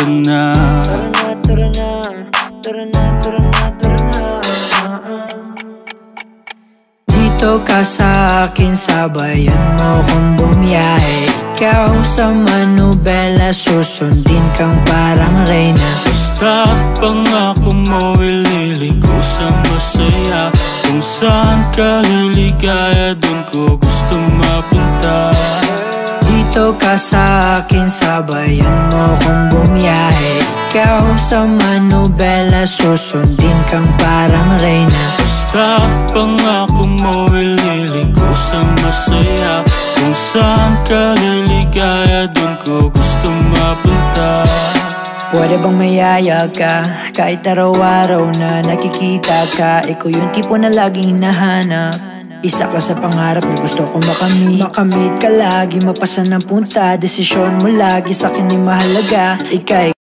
ka na. Tara na, tara na, tara na, tara na, tara na. Dito ka sa akin, sabayan mo kong bumiyahe. Ikaw sa manubela, susundin kang parang reyna. Basta pangako mo, ililigo sa masaya. Kung saan ka liligaya, dun ko gusto mapunta. Dito ka sa akin, sabayan mo kong bumiyahe. Ikaw sa manubela, susundin kang parang reyna. Basta pangako mo, ililigo sa masaya. Kung saan ka liligaya, dun ko gusto mapunta. Pwede bang mayaya ka, kahit araw-araw na nakikita ka. Ikaw yung tipo na laging hinahanap. Isa ka sa pangarap na gusto ko makamit. Makamit ka lagi, mapasa ng punta. Desisyon mo lagi sa akin ay mahalaga. Ika'y